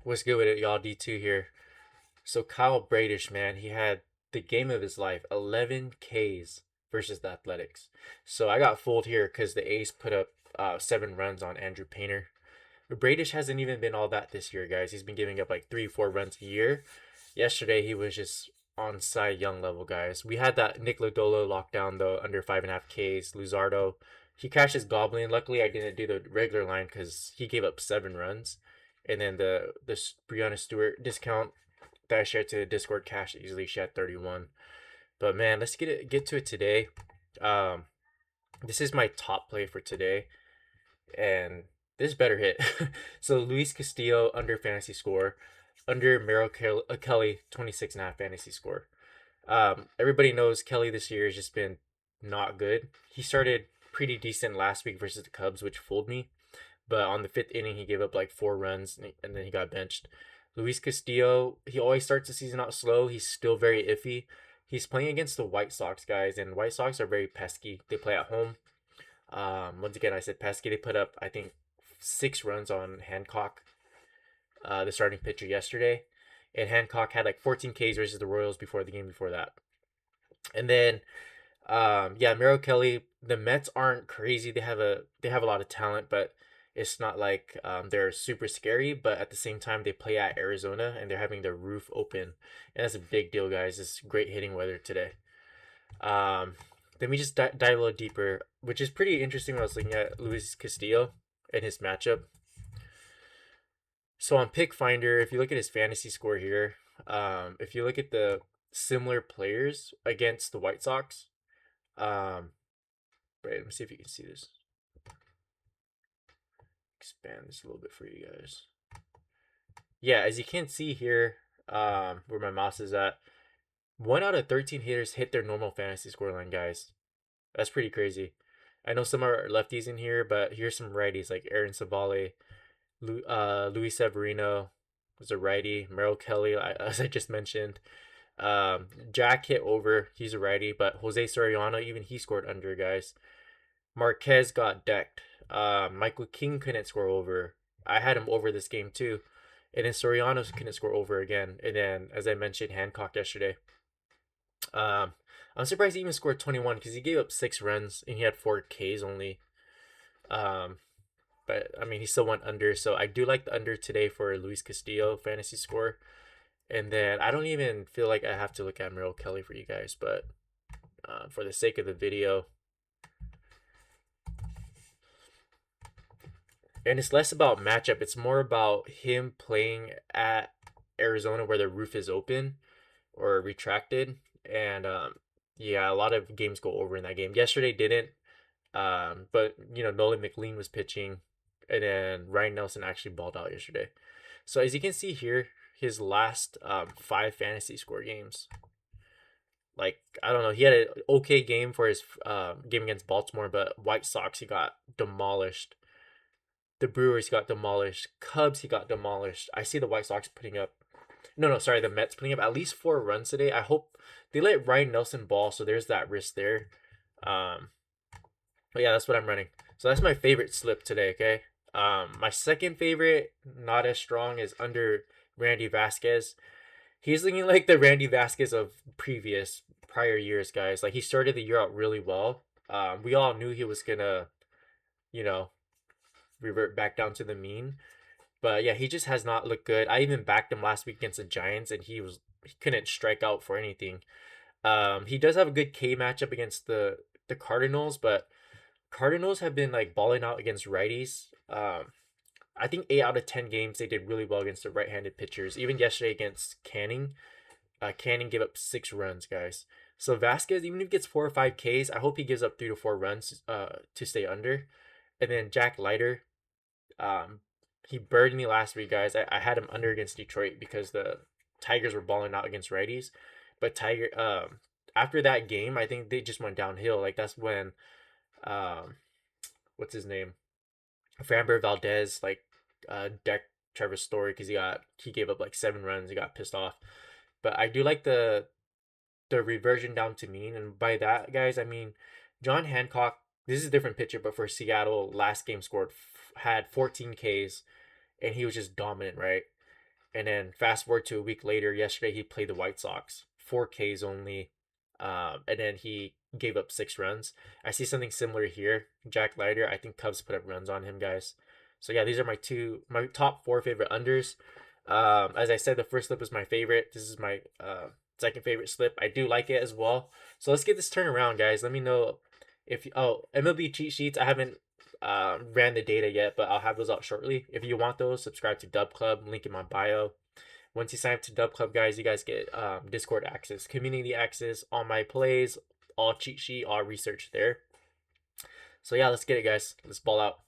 What's good with it, y'all? D2 here. So Kyle Bradish, man, he had the game of his life, 11 Ks versus the Athletics. So I got fooled here because the A's put up 7 runs on Andrew Painter. But Bradish hasn't even been all that this year, guys. He's been giving up like 3, 4 runs a year. Yesterday he was just on Cy Young level, guys. We had that Nick Lodolo lockdown though, under 5.5 Ks. Luzardo, he cashed his Goblin. Luckily, I didn't do the regular line because he gave up 7 runs, and then the Brianna Stewart discount that I shared to the Discord cash easily. She had 31. But man, let's get to it today. Um, this is my top play for today, and this better hit. So Luis Castillo under fantasy score, under Kelly 26.5 fantasy score. Everybody knows Kelly this year has just been not good. He started pretty decent last week versus the Cubs, which fooled me. But on the fifth inning, he gave up like 4 runs and then he got benched. Luis Castillo, he always starts the season out slow. He's still very iffy. He's playing against the White Sox, guys, and White Sox are very pesky. They play at home. Once again, I said pesky. They put up, I think, 6 runs on Hancock, the starting pitcher yesterday. And Hancock had like 14 Ks versus the Royals before the game before that. And then yeah, Merrill Kelly, the Mets aren't crazy. They have a lot of talent, but it's not like they're super scary. But at the same time, they play at Arizona and they're having their roof open, and that's a big deal, guys. It's great hitting weather today. Um, Let me just dive a little deeper, which is pretty interesting when I was looking at Luis Castillo and his matchup. So on Pick Finder, if you look at his fantasy score here, if you look at the similar players against the White Sox, um, right, let me see if you can see this. Expand this a little bit for you guys. Yeah, as you can see here, where my mouse is at, 1 out of 13 hitters hit their normal fantasy scoreline, guys. That's pretty crazy. I know some are lefties in here, but here's some righties like Aaron Savale, Luis Severino was a righty, Merrill Kelly, as I just mentioned. Jack hit over, he's a righty, but Jose Soriano, even he scored under, guys. Marquez got decked. Michael King couldn't score over. I had him over this game too. And then Soriano couldn't score over again. And then, as I mentioned, Hancock yesterday. Um, I'm surprised he even scored 21 because he gave up 6 runs and he had 4 Ks only. Um, but I mean, he still went under. So I do like the under today for Luis Castillo fantasy score. And then I don't even feel like I have to look at Merrill Kelly for you guys, but for the sake of the video, and it's less about matchup. It's more about him playing at Arizona where the roof is open or retracted, and yeah, a lot of games go over in that game. Yesterday didn't, but Nolan McLean was pitching, and then Ryan Nelson actually balled out yesterday. So as you can see here, his last 5 fantasy score games. Like, I don't know, he had an okay game for his game against Baltimore, but White Sox he got demolished. The Brewers got demolished. Cubs, he got demolished. I see the White Sox putting up. No, sorry, the Mets putting up at least 4 runs today. I hope they let Ryan Nelson ball, so there's that risk there. But yeah, that's what I'm running. So that's my favorite slip today. Okay. My second favorite, not as strong, is under Randy Vasquez. He's looking like the Randy Vasquez of prior years, guys. Like, he started the year out really well. We all knew he was gonna, you know, revert back down to the mean. But yeah, he just has not looked good. I even backed him last week against the Giants, and he couldn't strike out for anything. He does have a good K matchup against the Cardinals, but Cardinals have been like balling out against righties. I think 8 out of 10 games they did really well against the right-handed pitchers. Even yesterday against Canning, Canning gave up 6 runs, guys. So Vasquez, even if he gets 4 or 5 Ks, I hope he gives up 3 to 4 runs to stay under. And then Jack Leiter, um, he burned me last week, guys. I had him under against Detroit because the Tigers were balling out against righties. But after that game, I think they just went downhill. Like, that's when um what's his name? Framber Valdez like decked Trevor Story because he gave up like 7 runs. He got pissed off. But I do like the reversion down to mean, and by that, guys, I mean John Hancock. This is a different pitcher, but for Seattle, last game had 14 Ks, and he was just dominant, right? And then fast forward to a week later, yesterday he played the White Sox, 4 Ks only, and then he gave up 6 runs. I see something similar here. Jack Leiter, I think Cubs put up runs on him, guys. So yeah, these are my top 4 favorite unders. As I said, the first slip was my favorite. This is my second favorite slip. I do like it as well. So let's get this turned around, guys. Let me know if MLB cheat sheets. I haven't ran the data yet, but I'll have those out shortly. If you want those, subscribe to Dub Club. Link in my bio. Once you sign up to Dub Club, guys, you guys get Discord access, community access, all my plays, all cheat sheet, all research there. So yeah, let's get it, guys. Let's ball out.